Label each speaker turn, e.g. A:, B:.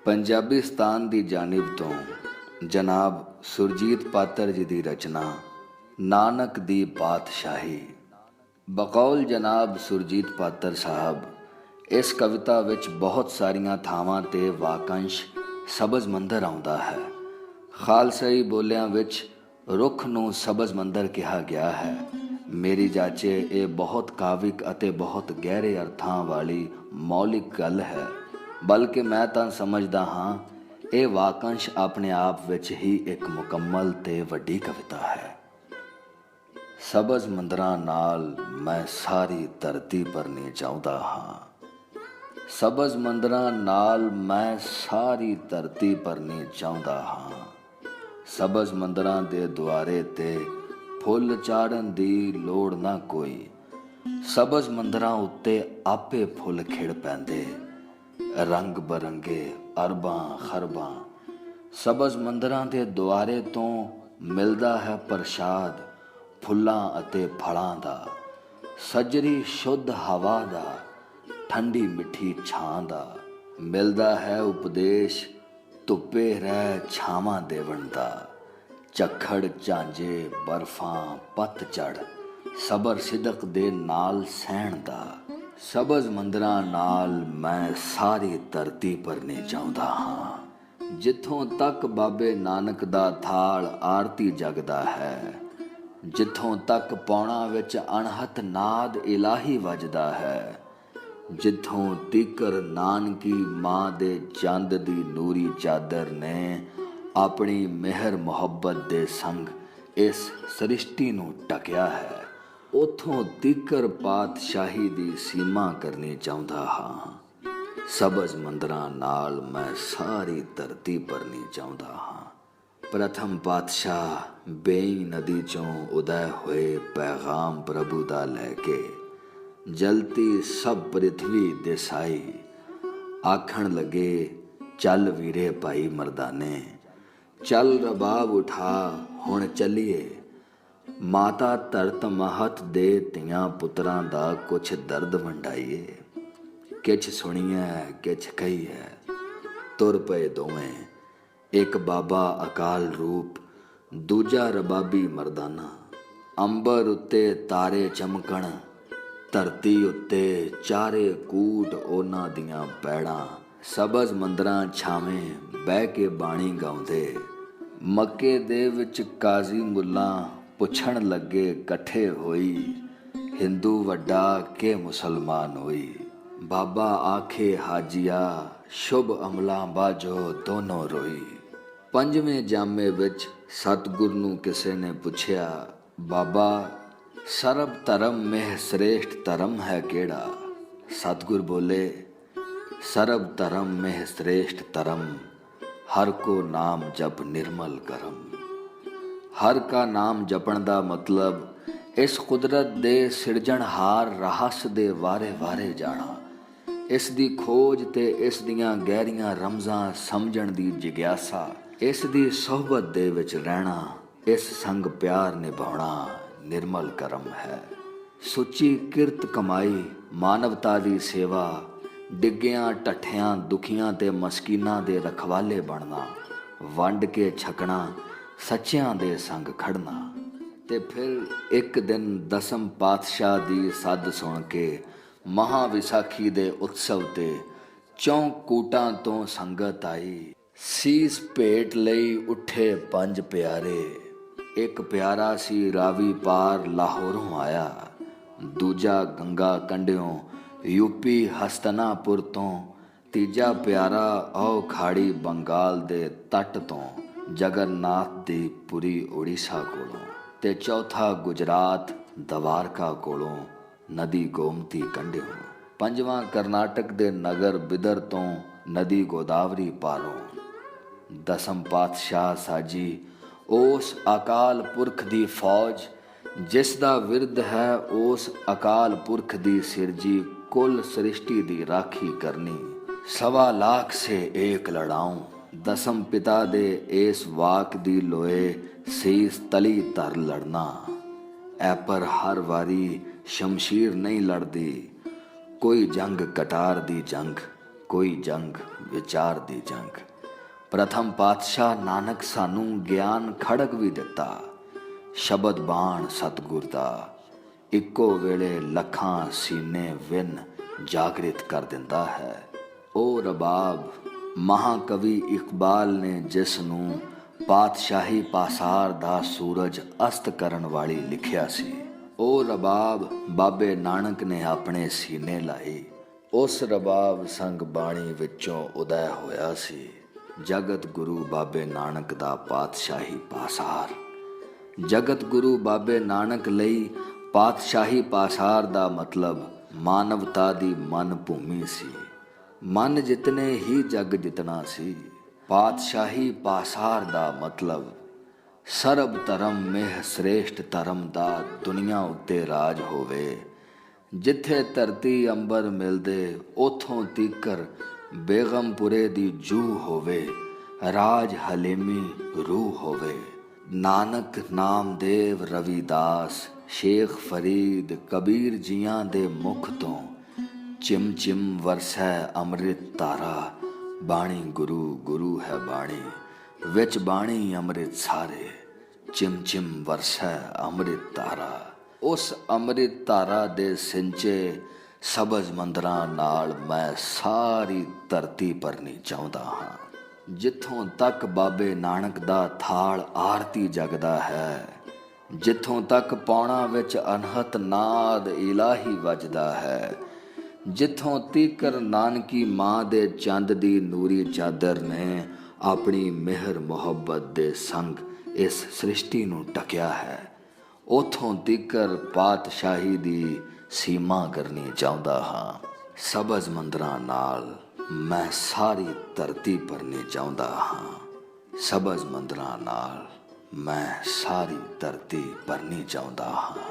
A: पंजाबिस्तान की जानिब तो जनाब सुरजीत पात्र जी की रचना नानक दी पातशाही। बकौल जनाब सुरजीत पात्र साहब इस कविता विच बहुत सारिया थावां ते वाकंश सबज मंदर आउंदा है। खालसाई बोलियां विच रुख नूं सबज मंदर कहा गया है। मेरी जाचे ये बहुत काविक अते बहुत गहरे अर्थां वाली मौलिक गल है, बल्कि मैं तां समझदा हाँ ये वाकंश अपने आप विच ही एक मुकम्मल ते वड्डी कविता है। सबज मंदरां नाल मैं सारी धरती भरनी चाहुंदा हाँ। सबज मंदरां नाल मैं सारी धरती भरनी चाहुंदा हाँ। सबज मंदरां दे दुआरे ते फुੱਲ चाढ़न दी लोड़ ना कोई। सबज मंदरां उत्ते आपे फुੱਲ खिड़ पैंदे रंग बरंगे अरबां खरबां। सबज मंदरां दे दुआरे तो मिलदा है प्रशाद फुੱਲਾਂ ਅਤੇ ਫਲਾਂ ਦਾ। ਸੱਜਰੀ ਸ਼ੁੱਧ ਹਵਾ ਦਾ ਠੰਡੀ ਮਿੱਠੀ ਛਾਂ ਦਾ। ਮਿਲਦਾ ਹੈ ਉਪਦੇਸ਼ ਧੁੱਪੇ ਰਹਿ ਛਾਵਾਂ ਦੇਵਣ ਦਾ। ਝੱਖੜ ਝਾਂਜੇ ਬਰਫਾਂ ਪਤਝੜ ਸਬਰ ਸਿਦਕ ਦੇ ਨਾਲ ਸਹਿਣ ਦਾ। सबज मंदरां नाल मैं सारी धरती भरनी चाहुंदा हाँ। जिथों तक बाबे नानक दा थाल आरती जगदा है, जिथों तक पौणा विच अणहत नाद इलाही वजदा है, जिथों तिकर नानकी माँ दे चंद दी नूरी चादर ने अपनी मेहर मुहब्बत दे संग इस सृष्टि नूं ढकिया है, उथों तिकर पातशाही दी सीमा करनी चाहुंदा हाँ। सबज मंदरां नाल मैं सारी धरती भरनी चाहुंदा हाँ। प्रथम पातशाह बेई नदी चों उदय होए पैगाम प्रभु दा लैके जलती सब पृथ्वी देसाई। आखण लगे चल वीरे भाई मर्दाने, चल रबाब उठा हुण चलिए। माता धरत महत दे तियां पुत्रां दा कुछ दर्द वंडाइए। किछ सुनिए किछ कहिए तुर पे दोवें, एक बाबा अकाल रूप दूजा रबाबी मर्दाना। अंबर उत्ते तारे चमकण धरती उत्ते चारे कूट ओना दियां पैड़ां। सबज मंदरां छावें बह के बाणी गाउंदे। मक्के दे विच काजी मुल्लां पुछण लगे कट्ठे होई, हिंदू वड्डा के मुसलमान होई। बाबा आखे हाजिया शुभ अमलां बाजो दोनों रोई। पंजवें जामे विच सतगुर नूं किसे ने पुछया, बाबा सर्ब धर्म में श्रेष्ठ धर्म है केड़ा? सतगुर बोले, सर्ब धर्म में श्रेष्ठ धर्म हर को नाम जप निर्मल करम। हर का नाम जपण दा मतलब इस कुदरत दे सिरजणहार रहस दे वारे वारे जाना, इस दी खोज ते इस दियां गहरियां रमजां समझण दी जिग्यासा, इस दी सोहबत दे विच रहना, इस संग प्यार निभाउणा निर्मल करम है। सुची किरत कमाई मानवता दी सेवा, डिग्गियां ढट्ठियां दुखियां ते मस्कीनां दे रखवाले बनना, वंड के छकना सच्चियां दे संग खड़ना। ते फिर एक दिन दसम पातशाह दी सद सुन के महा विसाखी दे उत्सव ते चौं कूटां तो संगत आई। सीस भेट लई उठे पंज प्यारे, एक प्यारा सी रावी पार लाहौरों आया, दूजा गंगा कंढियों यूपी हस्तनापुर तो, तीजा प्यारा औ खाड़ी बंगाल दे तट तो जगन्नाथ दी पुरी उड़ीसा कोलों, ते चौथा गुजरात दवारका कोलों नदी गोमती कंढियों, पंजवां करनाटक दे नगर बिदर तो नदी गोदावरी पारों। दसम पातशाह साजी उस अकाल पुरख दी फौज जिस दा विरद है उस अकाल पुरख दी सिरजी कुल सृष्टि दी राखी करनी। 1.25 लाख से एक लड़ाऊं, दसम पिता दे इस वाक दी लोए सीस तली तर लड़ना। ऐ पर हर वारी शमशीर नहीं लड़दी, कोई जंग कटार दी जंग कोई जंग विचार दी जंग। प्रथम पातशाह नानक सानू ज्ञान खड़ग भी दिता, शबद बाण सतगुर दा इक्को वेले लखां सीने विन जागृत कर दिंदा है। ओ रबाब महाकवि इकबाल ने जिस नूं पातशाही पासार दा सूरज अस्त करन वाली लिखिया सी, ओ रबाब बाबे नानक ने अपने सीने लाई। उस रबाब संग बाणी विचों उदय होया सी। जगत गुरु बाबे नानक दा पातशाही पासार। जगत गुरु बाबे नानक लई पातशाही पासार दा मतलब मानवता दी मन भूमि सी। मन जितने ही जग जितना सी। पातशाही पासार दा मतलब सरब धर्म मेह श्रेष्ठ धर्म दा दुनिया उत्ते राज होवे। जिथे धरती अंबर मिलदे उथों तीकर बेगमपुरे दी जूह होवे, राज हलीमी रूह होवे। नानक नामदेव रविदास शेख फरीद कबीर जियां दे मुख तो चिम चिम वरसै अमृत धारा। बाणी गुरु गुरु है बाणी विच बाणी अमृत सारे, चिम चिम वरसै अमृत धारा। उस अमृत धारा दे सिंचे सबज मंदरां नाल मैं सारी धरती भरनी चाहुंदा हां। जिथों तक बाबे नानक दा थाल आरती जगदा है, जिथों तक पौणा विच अनहत नाद इलाही वजदा है, जिथों तीकर नानकी मां दे चंद दी नूरी चादर ने अपनी मेहर मुहब्बत दे संग इस सृष्टि नूं ढकिया है, उथों तीकर पातशाही दी सीमा करनी चाहुंदा हां। सबज मंदरां नाल मैं सारी धरती भरनी चाहुंदा हां। सबज मंदरां नाल मैं सारी धरती भरनी चाहुंदा हां।